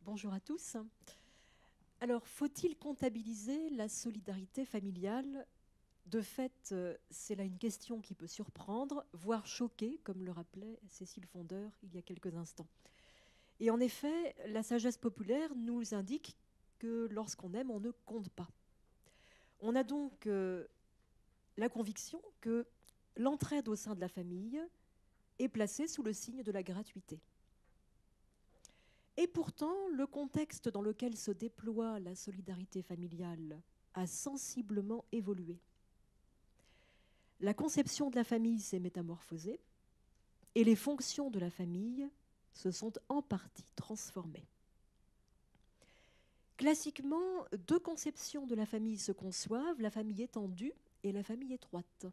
Bonjour à tous. Alors, faut-il comptabiliser la solidarité familiale? De fait, c'est là une question qui peut surprendre, voire choquer, comme le rappelait Cécile Fondeur il y a quelques instants. Et en effet, la sagesse populaire nous indique que lorsqu'on aime, on ne compte pas. On a donc la conviction que l'entraide au sein de la famille est placée sous le signe de la gratuité. Et pourtant, le contexte dans lequel se déploie la solidarité familiale a sensiblement évolué. La conception de la famille s'est métamorphosée et les fonctions de la famille se sont en partie transformées. Classiquement, deux conceptions de la famille se conçoivent, la famille étendue et la famille étroite.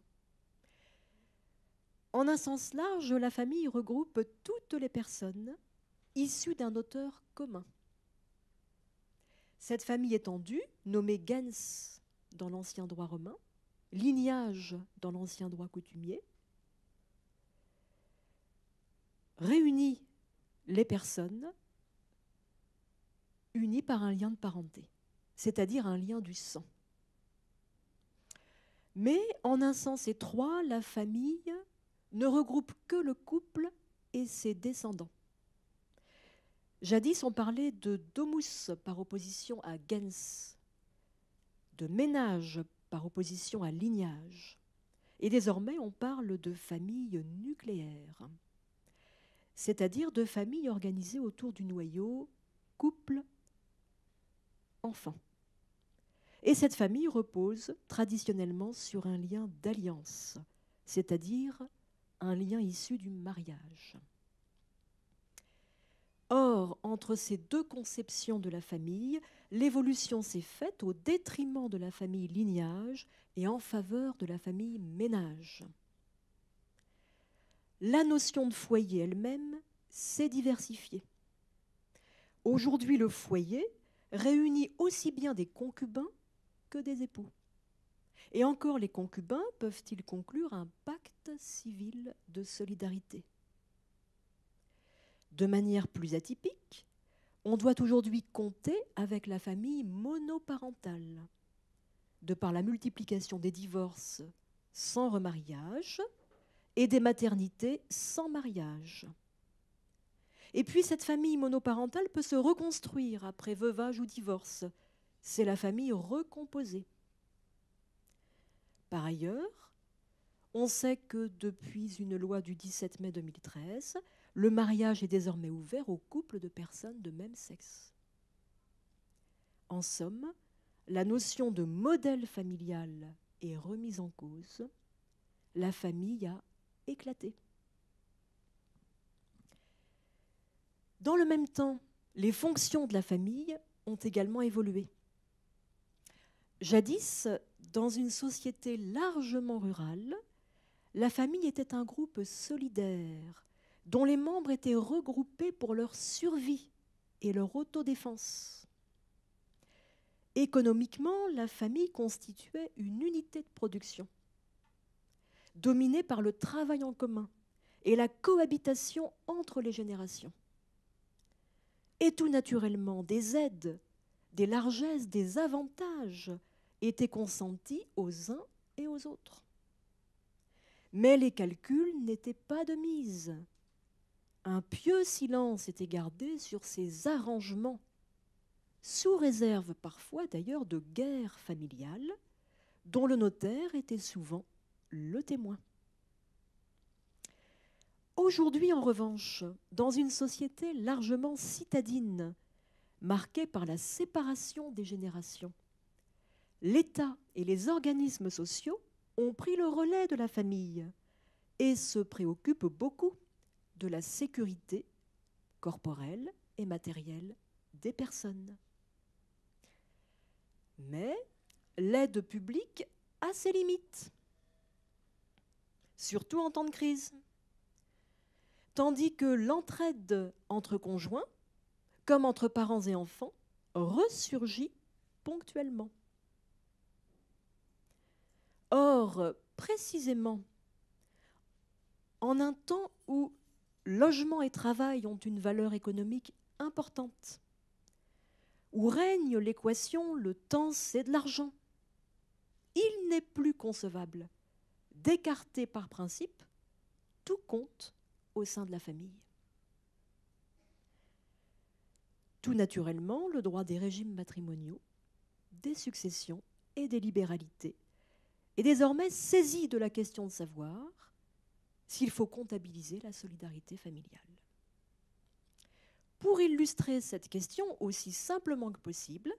En un sens large, la famille regroupe toutes les personnes issues d'un auteur commun. Cette famille étendue, nommée gens dans l'ancien droit romain, lignage dans l'ancien droit coutumier, réunit les personnes unies par un lien de parenté, c'est-à-dire un lien du sang. Mais en un sens étroit, la famille ne regroupe que le couple et ses descendants. Jadis, on parlait de domus par opposition à gens, de ménage par opposition à lignage. Et désormais, on parle de famille nucléaire, c'est-à-dire de famille organisée autour du noyau couple, enfant. Et cette famille repose traditionnellement sur un lien d'alliance, c'est-à-dire un lien issu du mariage. Or, entre ces deux conceptions de la famille, l'évolution s'est faite au détriment de la famille lignage et en faveur de la famille ménage. La notion de foyer elle-même s'est diversifiée. Aujourd'hui, le foyer réunit aussi bien des concubins que des époux. Et encore, les concubins peuvent-ils conclure un pacte civil de solidarité? De manière plus atypique, on doit aujourd'hui compter avec la famille monoparentale, de par la multiplication des divorces sans remariage et des maternités sans mariage. Et puis cette famille monoparentale peut se reconstruire après veuvage ou divorce. C'est la famille recomposée. Par ailleurs, on sait que depuis une loi du 17 mai 2013, le mariage est désormais ouvert aux couples de personnes de même sexe. En somme, la notion de modèle familial est remise en cause. La famille a éclaté. Dans le même temps, les fonctions de la famille ont également évolué. Jadis, dans une société largement rurale, la famille était un groupe solidaire dont les membres étaient regroupés pour leur survie et leur autodéfense. Économiquement, la famille constituait une unité de production, dominée par le travail en commun et la cohabitation entre les générations. Et tout naturellement, des aides, des largesses, des avantages étaient consentis aux uns et aux autres. Mais les calculs n'étaient pas de mise. Un pieux silence était gardé sur ces arrangements, sous réserve parfois d'ailleurs de guerres familiales, dont le notaire était souvent le témoin. Aujourd'hui, en revanche, dans une société largement citadine, marquée par la séparation des générations, l'État et les organismes sociaux ont pris le relais de la famille et se préoccupent beaucoup de la sécurité corporelle et matérielle des personnes. Mais l'aide publique a ses limites, surtout en temps de crise. Tandis que l'entraide entre conjoints, comme entre parents et enfants, ressurgit ponctuellement. Or, précisément, en un temps où logement et travail ont une valeur économique importante, où règne l'équation le temps c'est de l'argent. Il n'est plus concevable d'écarter par principe tout compte au sein de la famille. Tout naturellement, le droit des régimes matrimoniaux, des successions et des libéralités est désormais saisi de la question de savoir s'il faut comptabiliser la solidarité familiale. Pour illustrer cette question aussi simplement que possible,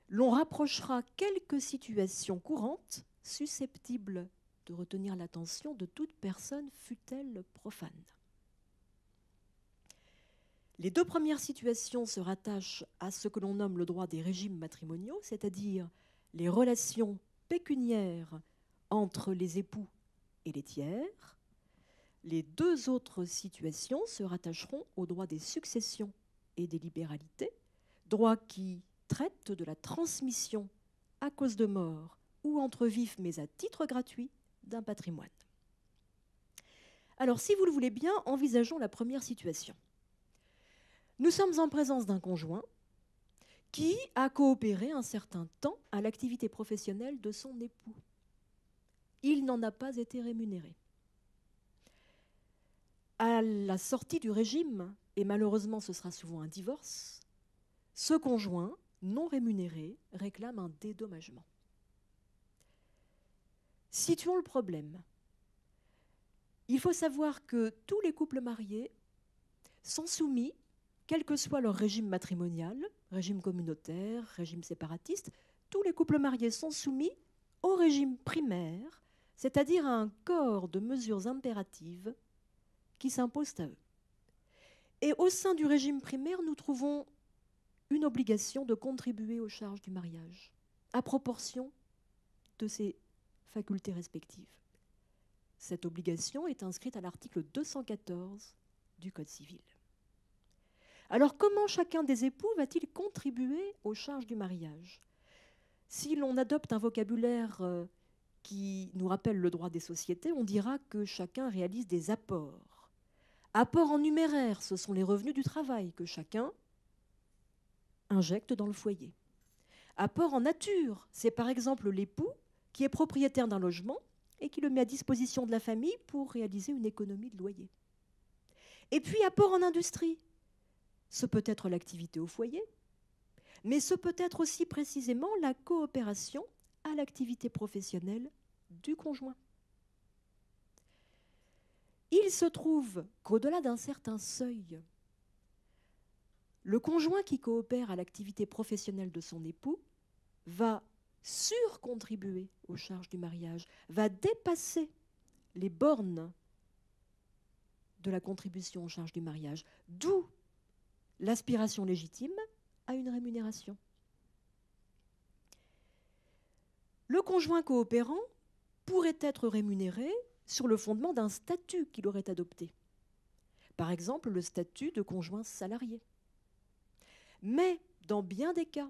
l'on rapprochera quelques situations courantes susceptibles de retenir l'attention de toute personne, fût-elle profane. Les deux premières situations se rattachent à ce que l'on nomme le droit des régimes matrimoniaux, c'est-à-dire les relations pécuniaires entre les époux et les tiers. Les deux autres situations se rattacheront au droit des successions et des libéralités, droit qui traite de la transmission à cause de mort ou entre vifs mais à titre gratuit d'un patrimoine. Alors, si vous le voulez bien, envisageons la première situation. Nous sommes en présence d'un conjoint qui a coopéré un certain temps à l'activité professionnelle de son époux. Il n'en a pas été rémunéré. À la sortie du régime, et malheureusement ce sera souvent un divorce, ce conjoint non rémunéré réclame un dédommagement. Situons le problème. Il faut savoir que tous les couples mariés sont soumis, quel que soit leur régime matrimonial, régime communautaire, régime séparatiste, tous les couples mariés sont soumis au régime primaire, c'est-à-dire à un corps de mesures impératives qui s'imposent à eux. Et au sein du régime primaire, nous trouvons une obligation de contribuer aux charges du mariage, à proportion de ses facultés respectives. Cette obligation est inscrite à l'article 214 du Code civil. Alors comment chacun des époux va-t-il contribuer aux charges du mariage? Si l'on adopte un vocabulaire qui nous rappelle le droit des sociétés, on dira que chacun réalise des apports. Apports en numéraire, ce sont les revenus du travail que chacun injecte dans le foyer. Apport en nature, c'est par exemple l'époux qui est propriétaire d'un logement et qui le met à disposition de la famille pour réaliser une économie de loyer. Et puis apport en industrie, ce peut être l'activité au foyer, mais ce peut être aussi précisément la coopération à l'activité professionnelle du conjoint. Il se trouve qu'au-delà d'un certain seuil, le conjoint qui coopère à l'activité professionnelle de son époux va surcontribuer aux charges du mariage, va dépasser les bornes de la contribution aux charges du mariage, d'où l'aspiration légitime à une rémunération. Le conjoint coopérant pourrait être rémunéré sur le fondement d'un statut qu'il aurait adopté. Par exemple, le statut de conjoint salarié. Mais, dans bien des cas,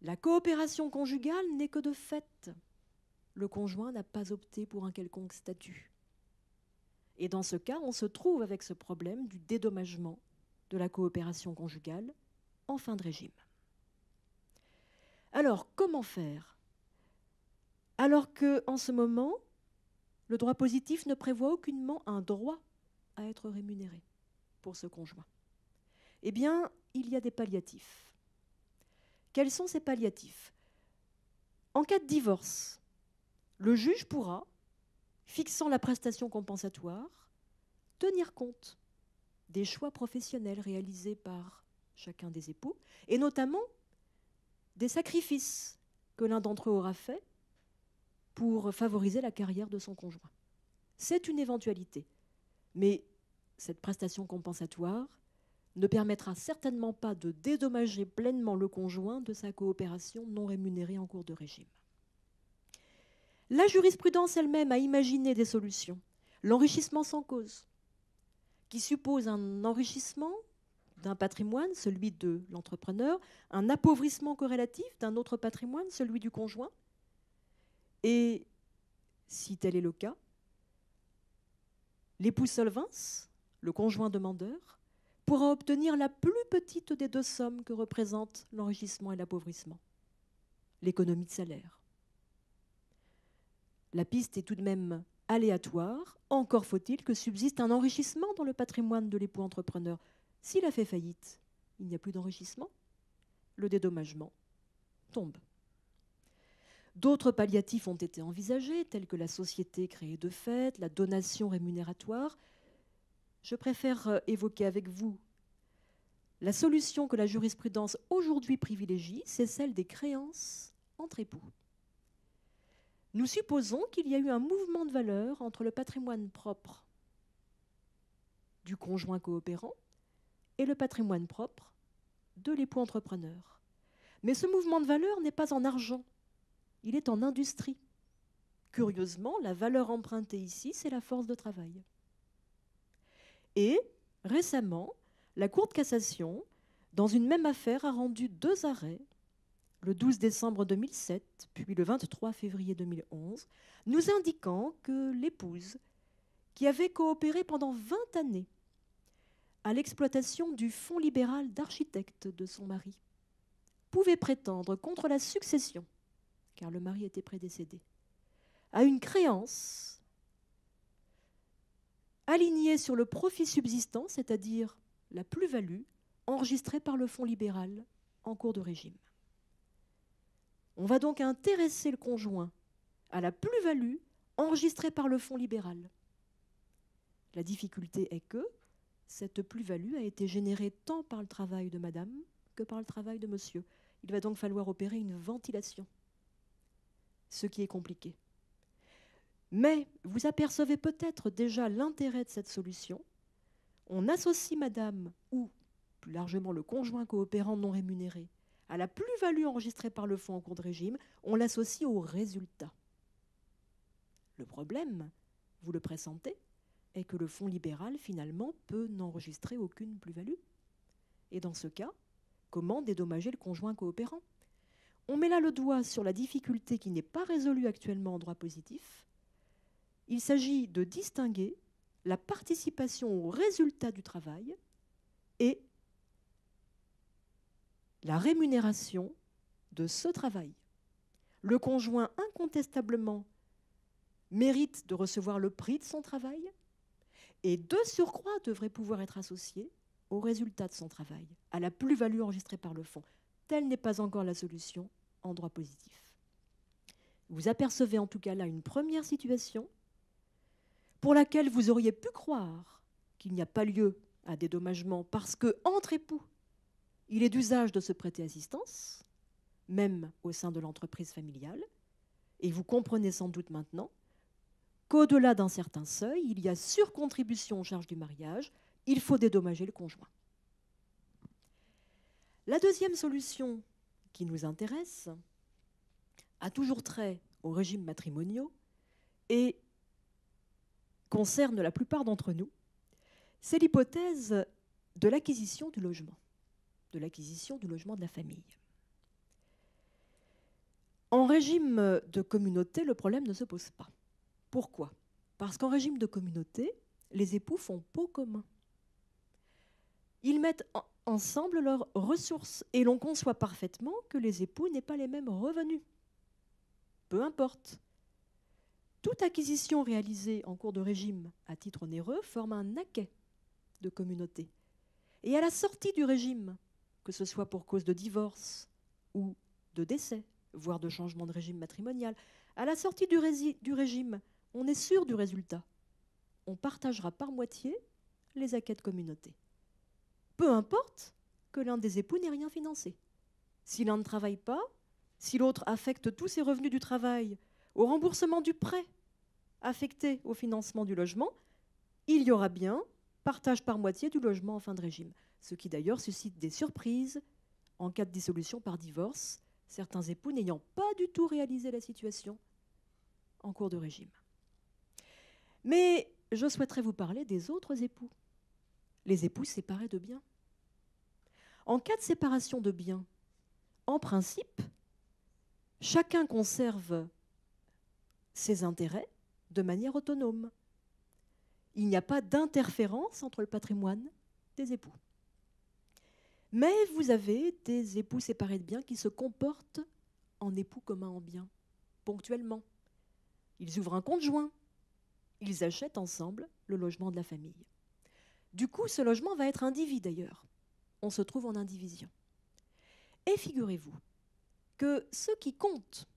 la coopération conjugale n'est que de fait. Le conjoint n'a pas opté pour un quelconque statut. Et dans ce cas, on se trouve avec ce problème du dédommagement de la coopération conjugale en fin de régime. Alors, comment faire? Alors qu'en ce moment, le droit positif ne prévoit aucunement un droit à être rémunéré pour ce conjoint. Eh bien, il y a des palliatifs. Quels sont ces palliatifs? En cas de divorce, le juge pourra, fixant la prestation compensatoire, tenir compte des choix professionnels réalisés par chacun des époux, et notamment des sacrifices que l'un d'entre eux aura faits pour favoriser la carrière de son conjoint. C'est une éventualité, mais cette prestation compensatoire ne permettra certainement pas de dédommager pleinement le conjoint de sa coopération non rémunérée en cours de régime. La jurisprudence elle-même a imaginé des solutions. L'enrichissement sans cause, qui suppose un enrichissement d'un patrimoine, celui de l'entrepreneur, un appauvrissement corrélatif d'un autre patrimoine, celui du conjoint. Et, si tel est le cas, l'époux solvens, le conjoint demandeur, pourra obtenir la plus petite des deux sommes que représentent l'enrichissement et l'appauvrissement, l'économie de salaire. La piste est tout de même aléatoire, encore faut-il que subsiste un enrichissement dans le patrimoine de l'époux entrepreneur. S'il a fait faillite, il n'y a plus d'enrichissement, le dédommagement tombe. D'autres palliatifs ont été envisagés, tels que la société créée de fait, la donation rémunératoire. Je préfère évoquer avec vous la solution que la jurisprudence aujourd'hui privilégie, c'est celle des créances entre époux. Nous supposons qu'il y a eu un mouvement de valeur entre le patrimoine propre du conjoint coopérant et le patrimoine propre de l'époux entrepreneur. Mais ce mouvement de valeur n'est pas en argent, il est en industrie. Curieusement, la valeur empruntée ici, c'est la force de travail. Et récemment, la Cour de cassation, dans une même affaire, a rendu 2 arrêts, le 12 décembre 2007, puis le 23 février 2011, nous indiquant que l'épouse, qui avait coopéré pendant 20 années à l'exploitation du fonds libéral d'architecte de son mari, pouvait prétendre contre la succession, car le mari était prédécédé, à une créance alignée sur le profit subsistant, c'est-à-dire la plus-value enregistrée par le fonds libéral en cours de régime. On va donc intéresser le conjoint à la plus-value enregistrée par le fonds libéral. La difficulté est que cette plus-value a été générée tant par le travail de madame que par le travail de monsieur. Il va donc falloir opérer une ventilation, ce qui est compliqué. Mais vous apercevez peut-être déjà l'intérêt de cette solution. On associe madame ou plus largement le conjoint coopérant non rémunéré à la plus-value enregistrée par le fonds en cours de régime, on l'associe au résultat. Le problème, vous le pressentez, est que le fonds libéral, finalement, peut n'enregistrer aucune plus-value. Et dans ce cas, comment dédommager le conjoint coopérant? On met là le doigt sur la difficulté qui n'est pas résolue actuellement en droit positif. Il s'agit de distinguer la participation au résultat du travail et la rémunération de ce travail. Le conjoint, incontestablement, mérite de recevoir le prix de son travail et de surcroît devrait pouvoir être associé au résultat de son travail, à la plus-value enregistrée par le fonds. Telle n'est pas encore la solution en droit positif. Vous apercevez en tout cas là une première situation pour laquelle vous auriez pu croire qu'il n'y a pas lieu à dédommagement parce que, entre époux, il est d'usage de se prêter assistance, même au sein de l'entreprise familiale, et vous comprenez sans doute maintenant qu'au-delà d'un certain seuil, il y a surcontribution aux charges du mariage, il faut dédommager le conjoint. La deuxième solution qui nous intéresse a toujours trait aux régimes matrimoniaux et concerne la plupart d'entre nous, c'est l'hypothèse de l'acquisition du logement, de la famille. En régime de communauté, le problème ne se pose pas. Pourquoi? Parce qu'en régime de communauté, les époux font pot commun. Ils mettent ensemble leurs ressources et l'on conçoit parfaitement que les époux n'aient pas les mêmes revenus. Peu importe. Toute acquisition réalisée en cours de régime à titre onéreux forme un acquet de communauté. Et à la sortie du régime, que ce soit pour cause de divorce ou de décès, voire de changement de régime matrimonial, à la sortie du régime, on est sûr du résultat. On partagera par moitié les acquets de communauté. Peu importe que l'un des époux n'ait rien financé. Si l'un ne travaille pas, si l'autre affecte tous ses revenus du travail au remboursement du prêt affecté au financement du logement, il y aura bien partage par moitié du logement en fin de régime. Ce qui d'ailleurs suscite des surprises en cas de dissolution par divorce, certains époux n'ayant pas du tout réalisé la situation en cours de régime. Mais je souhaiterais vous parler des autres époux, les époux séparés de biens. En cas de séparation de biens, en principe, chacun conserve ses intérêts de manière autonome. Il n'y a pas d'interférence entre le patrimoine des époux. Mais vous avez des époux séparés de biens qui se comportent en époux communs en biens, ponctuellement. Ils ouvrent un compte joint. Ils achètent ensemble le logement de la famille. Du coup, ce logement va être indivis d'ailleurs. On se trouve en indivision. Et figurez-vous que ce qui compte,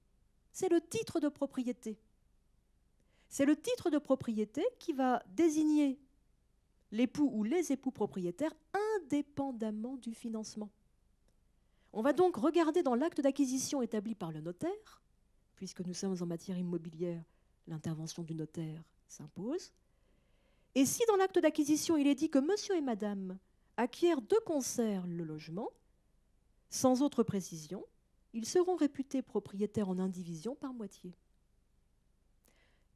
c'est le titre de propriété. C'est le titre de propriété qui va désigner l'époux ou les époux propriétaires indépendamment du financement. On va donc regarder dans l'acte d'acquisition établi par le notaire, puisque nous sommes en matière immobilière, l'intervention du notaire s'impose. Et si dans l'acte d'acquisition il est dit que monsieur et madame acquièrent de concert le logement, sans autre précision, ils seront réputés propriétaires en indivision par moitié.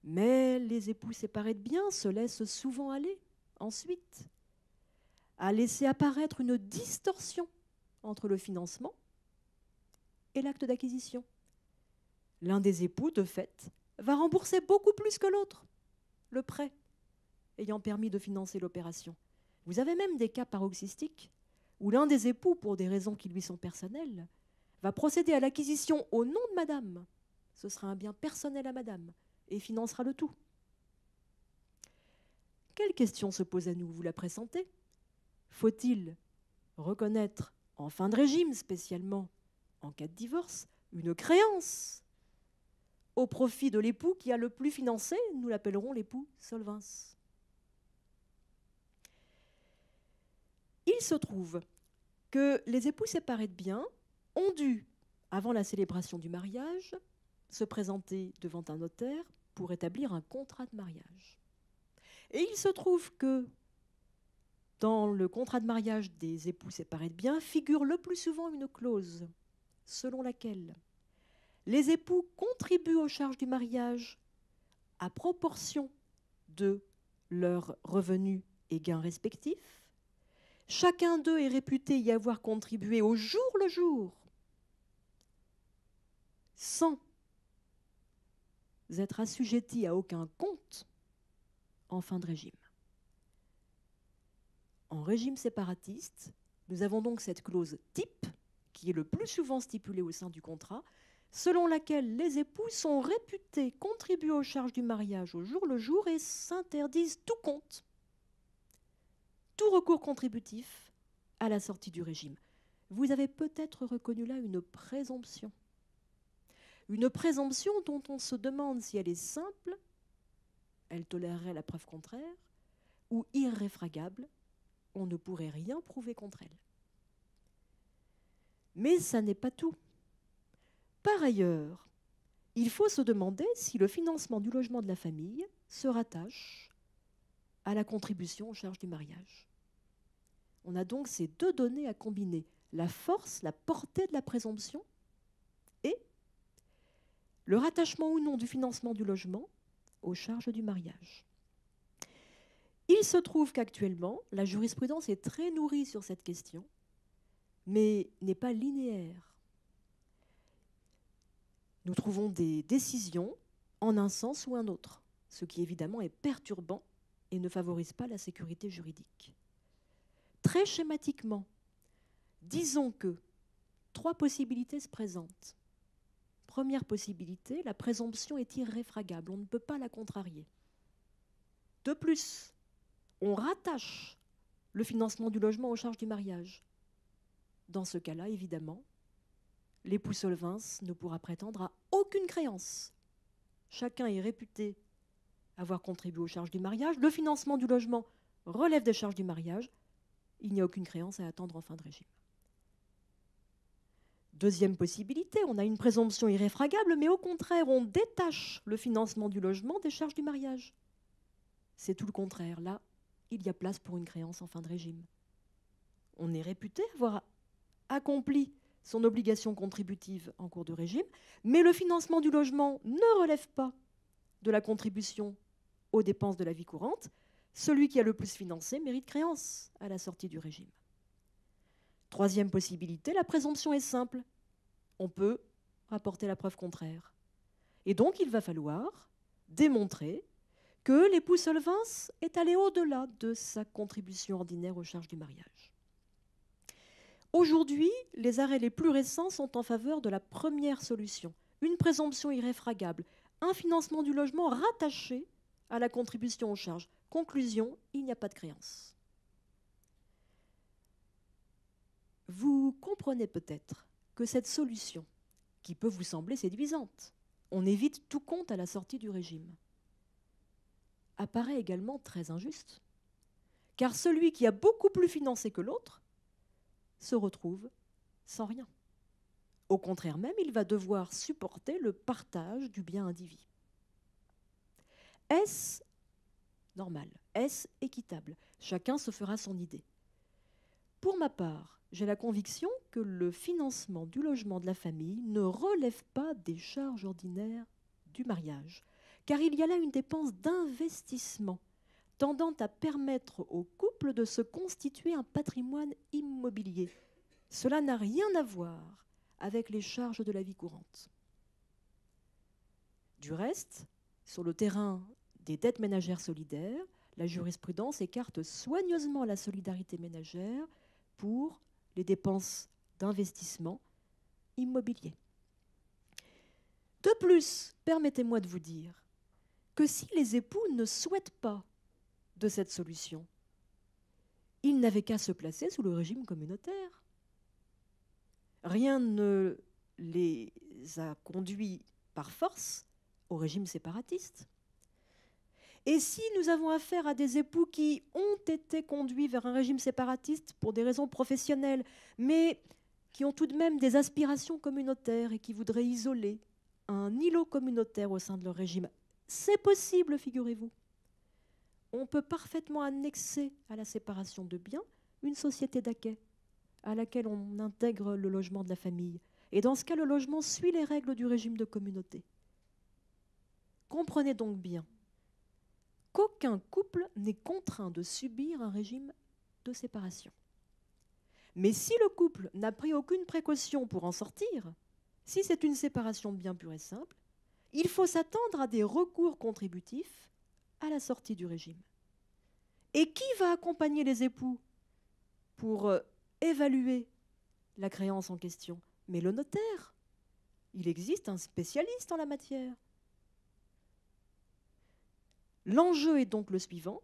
Mais les époux séparés de biens se laissent souvent aller, ensuite, à laisser apparaître une distorsion entre le financement et l'acte d'acquisition. L'un des époux, de fait, va rembourser beaucoup plus que l'autre le prêt ayant permis de financer l'opération. Vous avez même des cas paroxystiques où l'un des époux, pour des raisons qui lui sont personnelles, va procéder à l'acquisition au nom de madame. Ce sera un bien personnel à madame et financera le tout. Quelle question se pose à nous, vous la pressentez? Faut-il reconnaître, en fin de régime spécialement, en cas de divorce, une créance au profit de l'époux qui a le plus financé? Nous l'appellerons l'époux solvens. Il se trouve que les époux séparés de biens ont dû, avant la célébration du mariage, se présenter devant un notaire pour établir un contrat de mariage. Et il se trouve que dans le contrat de mariage des époux séparés de biens figure le plus souvent une clause selon laquelle les époux contribuent aux charges du mariage à proportion de leurs revenus et gains respectifs. Chacun d'eux est réputé y avoir contribué au jour le jour, sans être assujetti à aucun compte en fin de régime. En régime séparatiste, nous avons donc cette clause type, qui est le plus souvent stipulée au sein du contrat, selon laquelle les époux sont réputés contribuer aux charges du mariage au jour le jour et s'interdisent tout compte, tout recours contributif à la sortie du régime. Vous avez peut-être reconnu là une présomption. Une présomption dont on se demande si elle est simple, elle tolérerait la preuve contraire, ou irréfragable, on ne pourrait rien prouver contre elle. Mais ça n'est pas tout. Par ailleurs, il faut se demander si le financement du logement de la famille se rattache à la contribution aux charges du mariage. On a donc ces deux données à combiner, la force, la portée de la présomption et le rattachement ou non du financement du logement aux charges du mariage. Il se trouve qu'actuellement, la jurisprudence est très nourrie sur cette question, mais n'est pas linéaire. Nous trouvons des décisions en un sens ou un autre, ce qui évidemment est perturbant et ne favorise pas la sécurité juridique. Très schématiquement, disons que 3 possibilités se présentent. Première possibilité, la présomption est irréfragable, on ne peut pas la contrarier. De plus, on rattache le financement du logement aux charges du mariage. Dans ce cas-là, évidemment, l'époux solvens ne pourra prétendre à aucune créance. Chacun est réputé avoir contribué aux charges du mariage. Le financement du logement relève des charges du mariage. Il n'y a aucune créance à attendre en fin de régime. Deuxième possibilité, on a une présomption irréfragable, mais au contraire, on détache le financement du logement des charges du mariage. C'est tout le contraire. Là, il y a place pour une créance en fin de régime. On est réputé avoir accompli son obligation contributive en cours de régime, mais le financement du logement ne relève pas de la contribution aux dépenses de la vie courante. Celui qui a le plus financé mérite créance à la sortie du régime. Troisième possibilité, la présomption est simple. On peut rapporter la preuve contraire. Et donc, il va falloir démontrer que l'époux solvens est allé au-delà de sa contribution ordinaire aux charges du mariage. Aujourd'hui, les arrêts les plus récents sont en faveur de la première solution, une présomption irréfragable, un financement du logement rattaché à la contribution aux charges. Conclusion, il n'y a pas de créance. Vous comprenez peut-être que cette solution, qui peut vous sembler séduisante, on évite tout compte à la sortie du régime, apparaît également très injuste, car celui qui a beaucoup plus financé que l'autre se retrouve sans rien. Au contraire même, il va devoir supporter le partage du bien indivis. Est-ce normal? Est-ce équitable? Chacun se fera son idée. Pour ma part, j'ai la conviction que le financement du logement de la famille ne relève pas des charges ordinaires du mariage, car il y a là une dépense d'investissement tendant à permettre au couple de se constituer un patrimoine immobilier. Cela n'a rien à voir avec les charges de la vie courante. Du reste, sur le terrain des dettes ménagères solidaires, la jurisprudence écarte soigneusement la solidarité ménagère pour les dépenses d'investissement immobilier. De plus, permettez-moi de vous dire que si les époux ne souhaitent pas de cette solution, ils n'avaient qu'à se placer sous le régime communautaire. Rien ne les a conduits par force au régime séparatiste. Et si nous avons affaire à des époux qui ont été conduits vers un régime séparatiste pour des raisons professionnelles, mais qui ont tout de même des aspirations communautaires et qui voudraient isoler un îlot communautaire au sein de leur régime, c'est possible, figurez-vous. On peut parfaitement annexer à la séparation de biens une société d'acquêt à laquelle on intègre le logement de la famille. Et dans ce cas, le logement suit les règles du régime de communauté. Comprenez donc bien qu'aucun couple n'est contraint de subir un régime de séparation. Mais si le couple n'a pris aucune précaution pour en sortir, si c'est une séparation de biens pure et simple, il faut s'attendre à des recours contributifs à la sortie du régime. Et qui va accompagner les époux pour évaluer la créance en question? Mais le notaire. Il existe un spécialiste en la matière. L'enjeu est donc le suivant.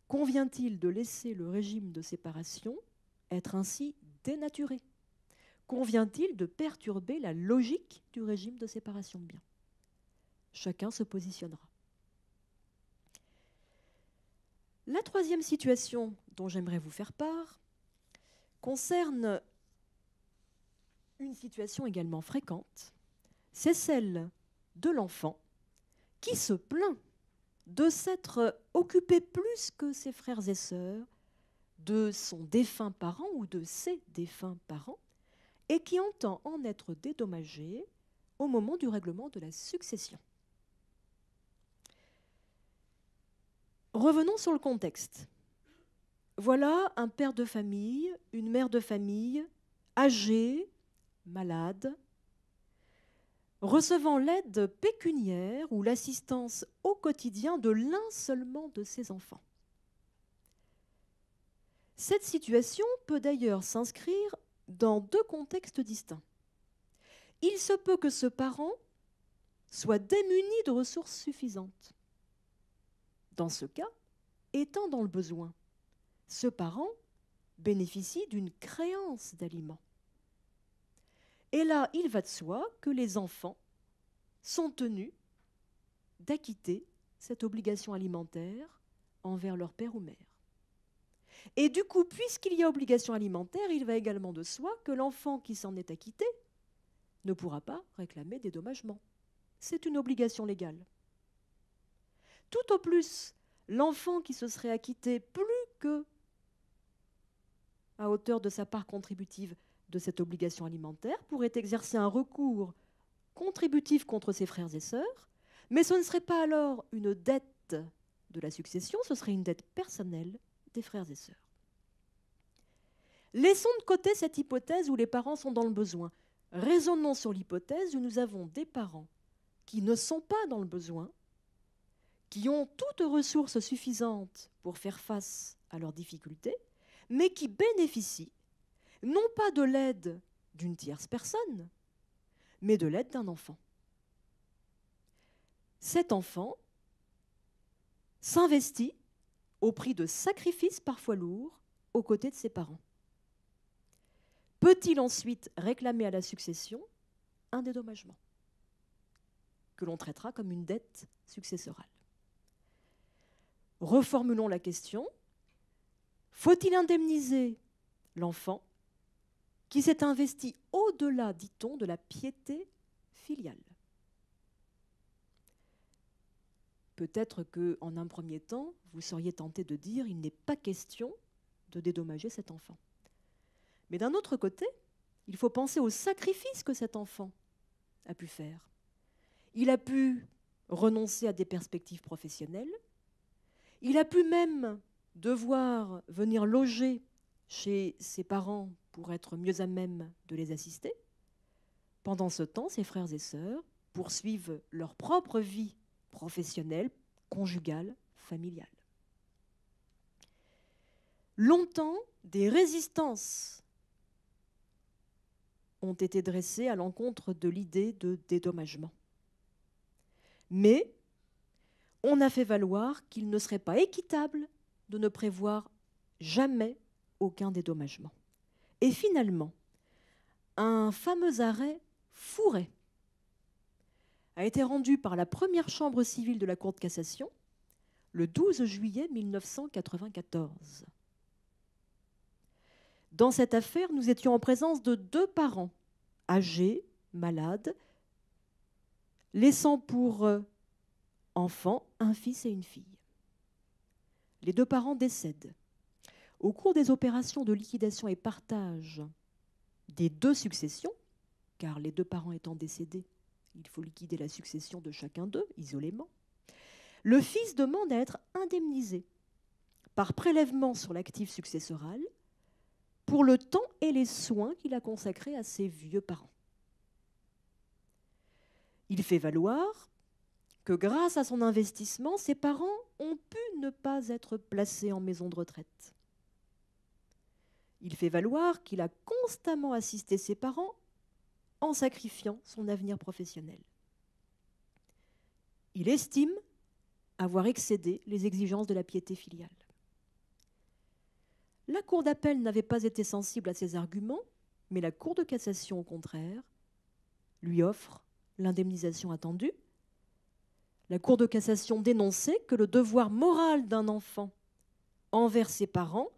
Convient-il de laisser le régime de séparation être ainsi dénaturé? Convient-il de perturber la logique du régime de séparation de biens? Chacun se positionnera. La troisième situation dont j'aimerais vous faire part concerne une situation également fréquente, c'est celle de l'enfant qui se plaint de s'être occupé plus que ses frères et sœurs de son défunt parent ou de ses défunts parents et qui entend en être dédommagé au moment du règlement de la succession. Revenons sur le contexte. Voilà un père de famille, une mère de famille, âgée, malade, recevant l'aide pécuniaire ou l'assistance au quotidien de l'un seulement de ses enfants. Cette situation peut d'ailleurs s'inscrire dans deux contextes distincts. Il se peut que ce parent soit démuni de ressources suffisantes. Dans ce cas, étant dans le besoin, ce parent bénéficie d'une créance d'aliments. Et là, il va de soi que les enfants sont tenus d'acquitter cette obligation alimentaire envers leur père ou mère. Et du coup, puisqu'il y a obligation alimentaire, il va également de soi que l'enfant qui s'en est acquitté ne pourra pas réclamer dédommagement. C'est une obligation légale. Tout au plus, l'enfant qui se serait acquitté plus que à hauteur de sa part contributive de cette obligation alimentaire pourrait exercer un recours contributif contre ses frères et sœurs, mais ce ne serait pas alors une dette de la succession, ce serait une dette personnelle des frères et sœurs. Laissons de côté cette hypothèse où les parents sont dans le besoin. Raisonnons sur l'hypothèse où nous avons des parents qui ne sont pas dans le besoin, qui ont toutes ressources suffisantes pour faire face à leurs difficultés, mais qui bénéficient non pas de l'aide d'une tierce personne, mais de l'aide d'un enfant. Cet enfant s'investit au prix de sacrifices parfois lourds aux côtés de ses parents. Peut-il ensuite réclamer à la succession un dédommagement que l'on traitera comme une dette successorale? Reformulons la question. Faut-il indemniser l'enfant qui s'est investi au-delà, dit-on, de la piété filiale? Peut-être qu'en un premier temps, vous seriez tenté de dire il n'est pas question de dédommager cet enfant. Mais d'un autre côté, il faut penser au sacrifice que cet enfant a pu faire. Il a pu renoncer à des perspectives professionnelles, il a pu même devoir venir loger chez ses parents pour être mieux à même de les assister. Pendant ce temps, ses frères et sœurs poursuivent leur propre vie professionnelle, conjugale, familiale. Longtemps, des résistances ont été dressées à l'encontre de l'idée de dédommagement. Mais on a fait valoir qu'il ne serait pas équitable de ne prévoir jamais aucun dédommagement. Et finalement, un fameux arrêt Fouret a été rendu par la première chambre civile de la Cour de cassation le 12 juillet 1994. Dans cette affaire, nous étions en présence de 2 parents âgés, malades, laissant pour enfants un fils et une fille. Les 2 parents décèdent. Au cours des opérations de liquidation et partage des 2 successions, car les 2 parents étant décédés, il faut liquider la succession de chacun d'eux, isolément, le fils demande à être indemnisé par prélèvement sur l'actif successoral pour le temps et les soins qu'il a consacrés à ses vieux parents. Il fait valoir que grâce à son investissement, ses parents ont pu ne pas être placés en maison de retraite. Il fait valoir qu'il a constamment assisté ses parents en sacrifiant son avenir professionnel. Il estime avoir excédé les exigences de la piété filiale. La Cour d'appel n'avait pas été sensible à ces arguments, mais la Cour de cassation, au contraire, lui offre l'indemnisation attendue. La Cour de cassation dénonçait que le devoir moral d'un enfant envers ses parents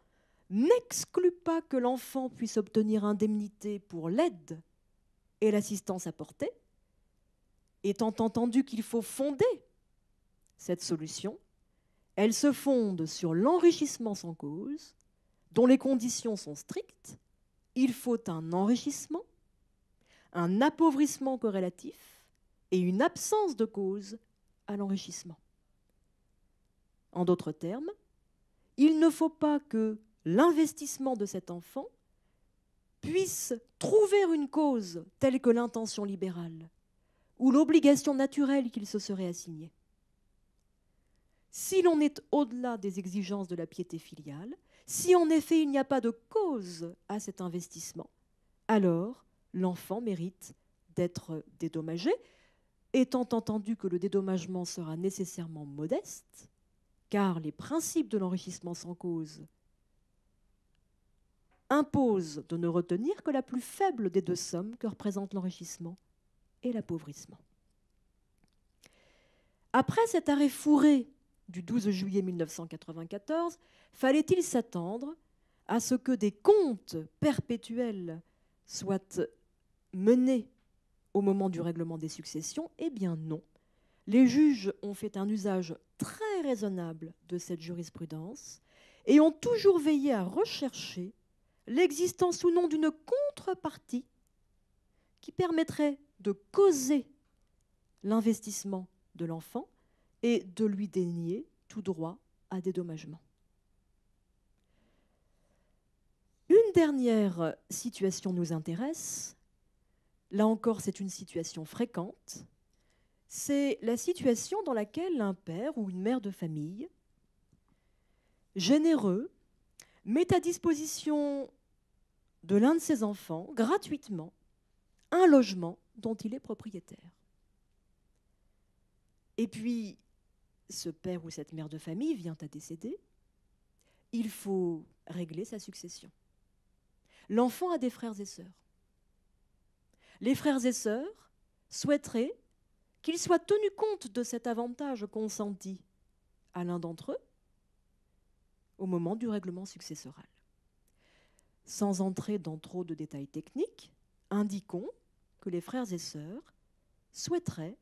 n'exclut pas que l'enfant puisse obtenir indemnité pour l'aide et l'assistance apportée, étant entendu qu'il faut fonder cette solution, elle se fonde sur l'enrichissement sans cause, dont les conditions sont strictes. Il faut un enrichissement, un appauvrissement corrélatif et une absence de cause à l'enrichissement. En d'autres termes, il ne faut pas que l'investissement de cet enfant puisse trouver une cause telle que l'intention libérale ou l'obligation naturelle qu'il se serait assignée. Si l'on est au-delà des exigences de la piété filiale, si en effet il n'y a pas de cause à cet investissement, alors l'enfant mérite d'être dédommagé, étant entendu que le dédommagement sera nécessairement modeste, car les principes de l'enrichissement sans cause imposent de ne retenir que la plus faible des 2 sommes que représente l'enrichissement et l'appauvrissement. Après cet arrêt Fouret du 12 juillet 1994, fallait-il s'attendre à ce que des comptes perpétuels soient menés au moment du règlement des successions? Eh bien non. Les juges ont fait un usage très raisonnable de cette jurisprudence et ont toujours veillé à rechercher l'existence ou non d'une contrepartie qui permettrait de causer l'investissement de l'enfant et de lui dénier tout droit à dédommagement. Une dernière situation nous intéresse. Là encore, c'est une situation fréquente. C'est la situation dans laquelle un père ou une mère de famille, généreux, met à disposition de l'un de ses enfants gratuitement un logement dont il est propriétaire. Et puis, ce père ou cette mère de famille vient à décéder, il faut régler sa succession. L'enfant a des frères et sœurs. Les frères et sœurs souhaiteraient qu'il soit tenu compte de cet avantage consenti à l'un d'entre eux au moment du règlement successoral. Sans entrer dans trop de détails techniques, indiquons que les frères et sœurs souhaiteraient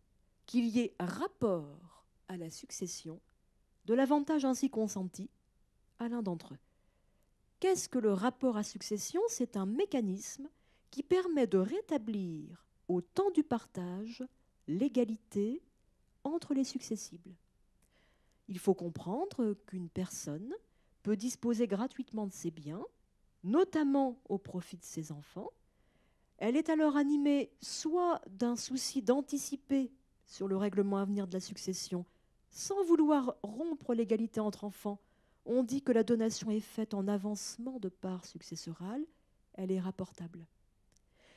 qu'il y ait rapport à la succession de l'avantage ainsi consenti à l'un d'entre eux. Qu'est-ce que le rapport à succession? C'est un mécanisme qui permet de rétablir au temps du partage l'égalité entre les successibles. Il faut comprendre qu'une personne peut disposer gratuitement de ses biens, notamment au profit de ses enfants. Elle est alors animée soit d'un souci d'anticiper sur le règlement à venir de la succession, sans vouloir rompre l'égalité entre enfants. On dit que la donation est faite en avancement de part successorale, elle est rapportable.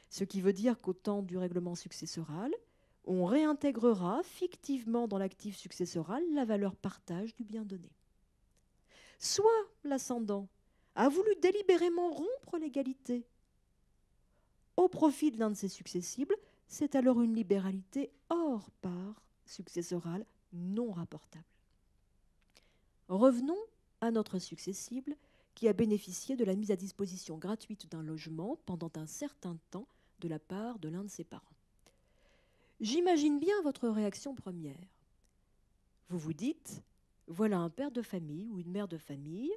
Ce qui veut dire qu'au temps du règlement successoral, on réintégrera fictivement dans l'actif successoral la valeur partage du bien donné. Soit l'ascendant a voulu délibérément rompre l'égalité au profit de l'un de ses successibles, c'est alors une libéralité hors part successorale non rapportable. Revenons à notre successible qui a bénéficié de la mise à disposition gratuite d'un logement pendant un certain temps de la part de l'un de ses parents. J'imagine bien votre réaction première. Vous vous dites, voilà un père de famille ou une mère de famille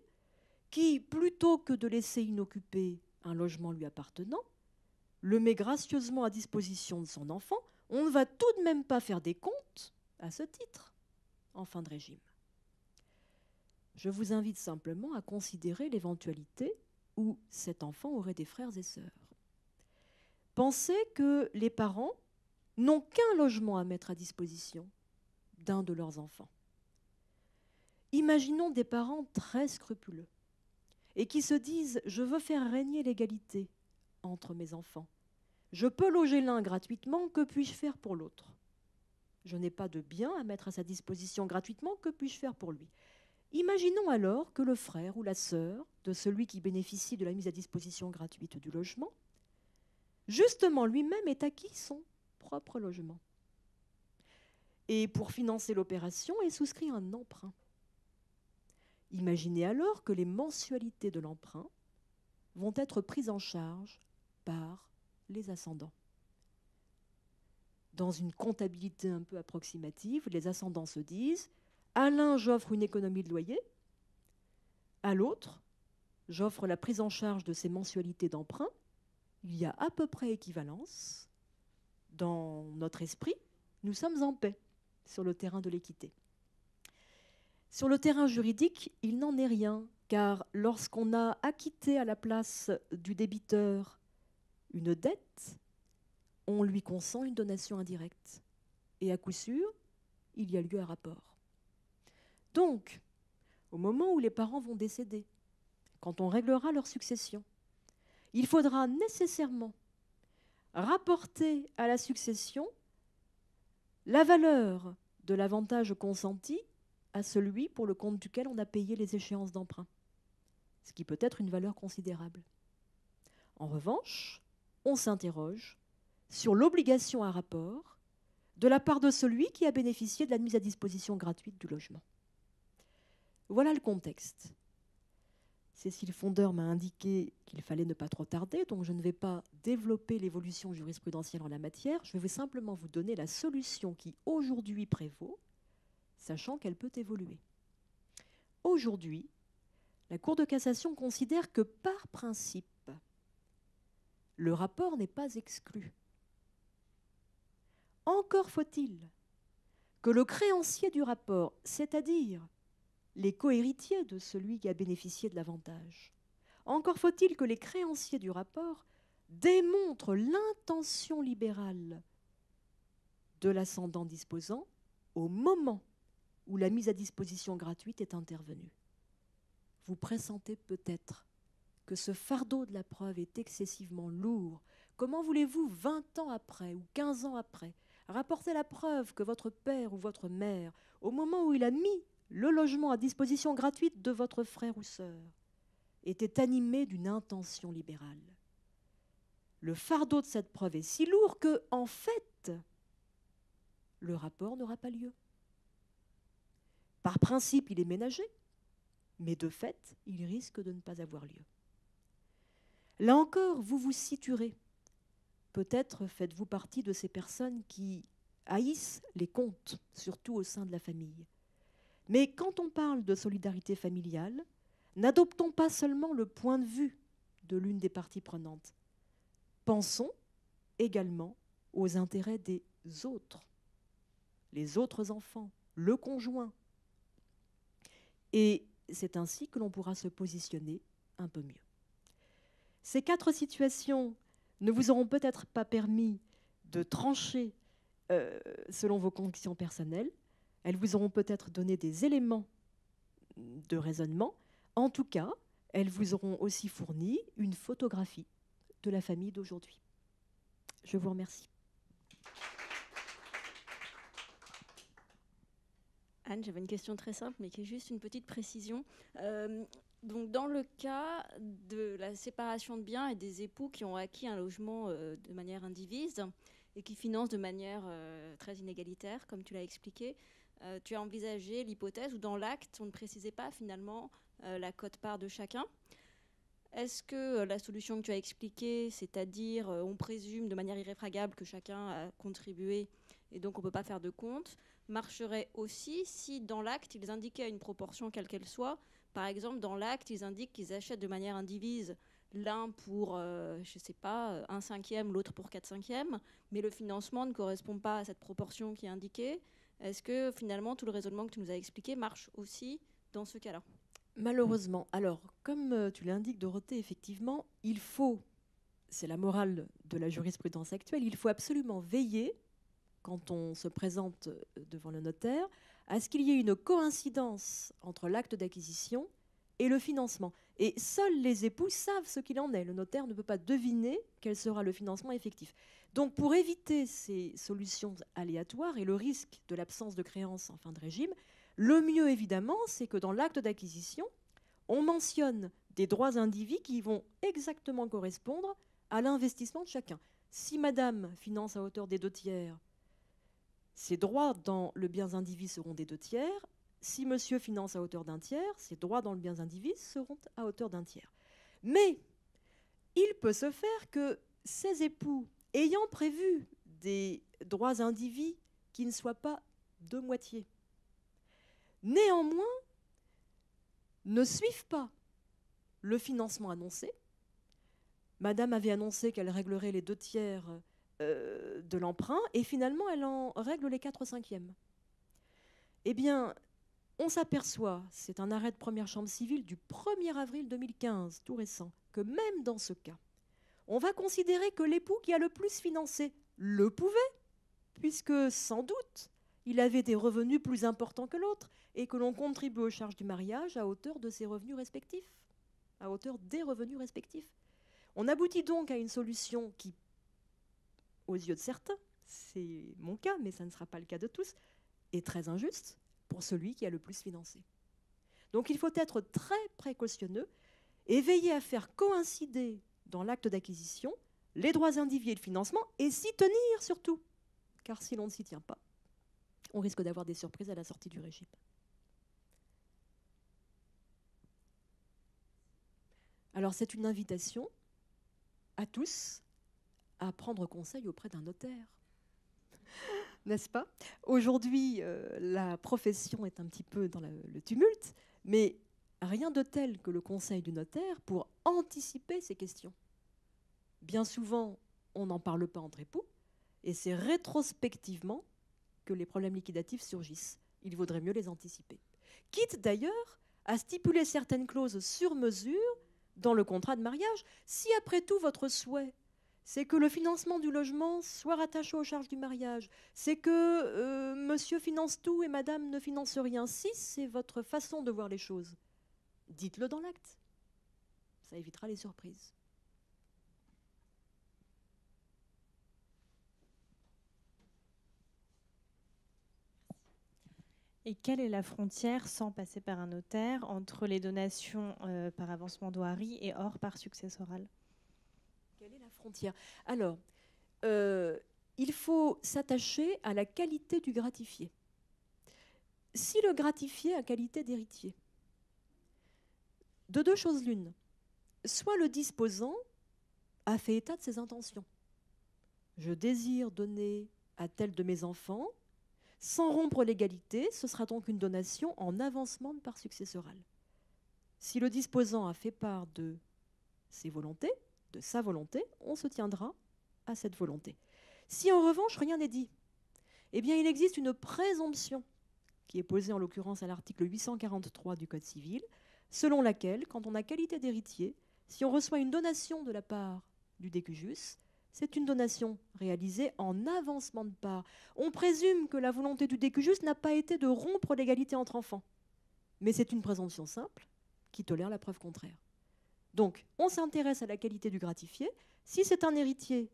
qui, plutôt que de laisser inoccupé un logement lui appartenant, le met gracieusement à disposition de son enfant. On ne va tout de même pas faire des comptes à ce titre en fin de régime. Je vous invite simplement à considérer l'éventualité où cet enfant aurait des frères et sœurs. Pensez que les parents n'ont qu'un logement à mettre à disposition d'un de leurs enfants. Imaginons des parents très scrupuleux et qui se disent « je veux faire régner l'égalité entre mes enfants. Je peux loger l'un gratuitement, que puis-je faire pour l'autre? Je n'ai pas de bien à mettre à sa disposition gratuitement, que puis-je faire pour lui ?» Imaginons alors que le frère ou la sœur de celui qui bénéficie de la mise à disposition gratuite du logement, justement lui-même ait acquis son propre logement. Et pour financer l'opération, ait souscrit un emprunt. Imaginez alors que les mensualités de l'emprunt vont être prises en charge par les ascendants. Dans une comptabilité un peu approximative, les ascendants se disent « à l'un, j'offre une économie de loyer, à l'autre, j'offre la prise en charge de ses mensualités d'emprunt. Il y a à peu près équivalence. Dans notre esprit, nous sommes en paix sur le terrain de l'équité. » Sur le terrain juridique, il n'en est rien, car lorsqu'on a acquitté à la place du débiteur une dette, on lui consent une donation indirecte. Et à coup sûr, il y a lieu à rapport. Donc, au moment où les parents vont décéder, quand on réglera leur succession, il faudra nécessairement rapporter à la succession la valeur de l'avantage consenti à celui pour le compte duquel on a payé les échéances d'emprunt, ce qui peut être une valeur considérable. En revanche, on s'interroge sur l'obligation à rapport de la part de celui qui a bénéficié de la mise à disposition gratuite du logement. Voilà le contexte. Cécile Fondeur m'a indiqué qu'il fallait ne pas trop tarder, donc je ne vais pas développer l'évolution jurisprudentielle en la matière, je vais simplement vous donner la solution qui aujourd'hui prévaut, sachant qu'elle peut évoluer. Aujourd'hui, la Cour de cassation considère que par principe, le rapport n'est pas exclu. Encore faut-il que le créancier du rapport, c'est-à-dire les cohéritiers de celui qui a bénéficié de l'avantage, encore faut-il que les créanciers du rapport démontrent l'intention libérale de l'ascendant disposant au moment où la mise à disposition gratuite est intervenue. Vous pressentez peut-être que ce fardeau de la preuve est excessivement lourd, comment voulez-vous, 20 ans après ou 15 ans après, rapporter la preuve que votre père ou votre mère, au moment où il a mis le logement à disposition gratuite de votre frère ou sœur, était animé d'une intention libérale? Le fardeau de cette preuve est si lourd que, en fait, le rapport n'aura pas lieu. Par principe, il est ménagé, mais de fait, il risque de ne pas avoir lieu. Là encore, vous vous situerez. Peut-être faites-vous partie de ces personnes qui haïssent les comptes, surtout au sein de la famille. Mais quand on parle de solidarité familiale, n'adoptons pas seulement le point de vue de l'une des parties prenantes. Pensons également aux intérêts des autres, les autres enfants, le conjoint. Et c'est ainsi que l'on pourra se positionner un peu mieux. Ces 4 situations ne vous auront peut-être pas permis de trancher selon vos convictions personnelles. Elles vous auront peut-être donné des éléments de raisonnement. En tout cas, elles vous auront aussi fourni une photographie de la famille d'aujourd'hui. Je vous remercie. Anne, j'avais une question très simple, mais qui est juste une petite précision. Donc, dans le cas de la séparation de biens et des époux qui ont acquis un logement de manière indivise et qui financent de manière très inégalitaire, comme tu l'as expliqué, tu as envisagé l'hypothèse où dans l'acte, on ne précisait pas finalement la quote-part de chacun. Est-ce que la solution que tu as expliquée, c'est-à-dire on présume de manière irréfragable que chacun a contribué et donc on ne peut pas faire de compte, marcherait aussi si dans l'acte, ils indiquaient une proportion quelle qu'elle soit. Par exemple, dans l'acte, ils indiquent qu'ils achètent de manière indivise, l'un pour, je ne sais pas, 1/5, l'autre pour 4/5, mais le financement ne correspond pas à cette proportion qui est indiquée. Est-ce que finalement, tout le raisonnement que tu nous as expliqué marche aussi dans ce cas-là ? Malheureusement. Alors, comme tu l'indiques, Dorothée, effectivement, il faut, c'est la morale de la jurisprudence actuelle, il faut absolument veiller, quand on se présente devant le notaire, à ce qu'il y ait une coïncidence entre l'acte d'acquisition et le financement. Et seuls les époux savent ce qu'il en est. Le notaire ne peut pas deviner quel sera le financement effectif. Donc, pour éviter ces solutions aléatoires et le risque de l'absence de créance en fin de régime, le mieux, évidemment, c'est que dans l'acte d'acquisition, on mentionne des droits indivis qui vont exactement correspondre à l'investissement de chacun. Si madame finance à hauteur des 2/3, ses droits dans le bien indivis seront des 2/3. Si monsieur finance à hauteur d'1/3, ses droits dans le bien indivis seront à hauteur d'1/3. Mais il peut se faire que ces époux, ayant prévu des droits indivis qui ne soient pas de moitié, néanmoins ne suivent pas le financement annoncé. Madame avait annoncé qu'elle réglerait les 2/3 de l'emprunt, et finalement, elle en règle les 4/5. Eh bien, on s'aperçoit, c'est un arrêt de première chambre civile du 1er avril 2015, tout récent, que même dans ce cas, on va considérer que l'époux qui a le plus financé le pouvait, puisque sans doute, il avait des revenus plus importants que l'autre, et que l'on contribue aux charges du mariage à hauteur de ses revenus respectifs, à hauteur des revenus respectifs. On aboutit donc à une solution qui, aux yeux de certains, c'est mon cas, mais ça ne sera pas le cas de tous, est très injuste pour celui qui a le plus financé. Donc il faut être très précautionneux et veiller à faire coïncider dans l'acte d'acquisition les droits indivis et le financement, et s'y tenir surtout, car si l'on ne s'y tient pas, on risque d'avoir des surprises à la sortie du régime. Alors c'est une invitation à tous à prendre conseil auprès d'un notaire. N'est-ce pas? Aujourd'hui, la profession est un petit peu dans le tumulte, mais rien de tel que le conseil du notaire pour anticiper ces questions. Bien souvent, on n'en parle pas entre époux, et c'est rétrospectivement que les problèmes liquidatifs surgissent. Il vaudrait mieux les anticiper. Quitte d'ailleurs à stipuler certaines clauses sur mesure dans le contrat de mariage, si après tout votre souhait, c'est que le financement du logement soit rattaché aux charges du mariage, c'est que monsieur finance tout et madame ne finance rien. Si c'est votre façon de voir les choses, dites-le dans l'acte. Ça évitera les surprises. Et quelle est la frontière, sans passer par un notaire, entre les donations par avancement d'Ohari et hors par successoral? Quelle est la frontière? Alors, il faut s'attacher à la qualité du gratifié. Si le gratifié a qualité d'héritier, de deux choses l'une, soit le disposant a fait état de ses intentions. Je désire donner à tel de mes enfants, sans rompre l'égalité, ce sera donc une donation en avancement de part successorale. Si le disposant a fait part de ses volontés, de sa volonté, on se tiendra à cette volonté. Si en revanche rien n'est dit, eh bien il existe une présomption qui est posée en l'occurrence à l'article 843 du Code civil, selon laquelle, quand on a qualité d'héritier, si on reçoit une donation de la part du décujus, c'est une donation réalisée en avancement de part. On présume que la volonté du décujus n'a pas été de rompre l'égalité entre enfants, mais c'est une présomption simple qui tolère la preuve contraire. Donc, on s'intéresse à la qualité du gratifié. Si c'est un héritier,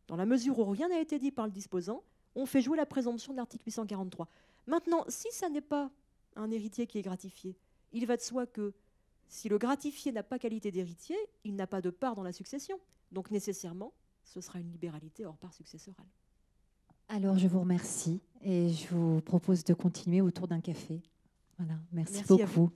dans la mesure où rien n'a été dit par le disposant, on fait jouer la présomption de l'article 843. Maintenant, si ça n'est pas un héritier qui est gratifié, il va de soi que si le gratifié n'a pas qualité d'héritier, il n'a pas de part dans la succession. Donc nécessairement, ce sera une libéralité hors part successorale. Alors, je vous remercie et je vous propose de continuer autour d'un café. Voilà, merci à beaucoup. vous.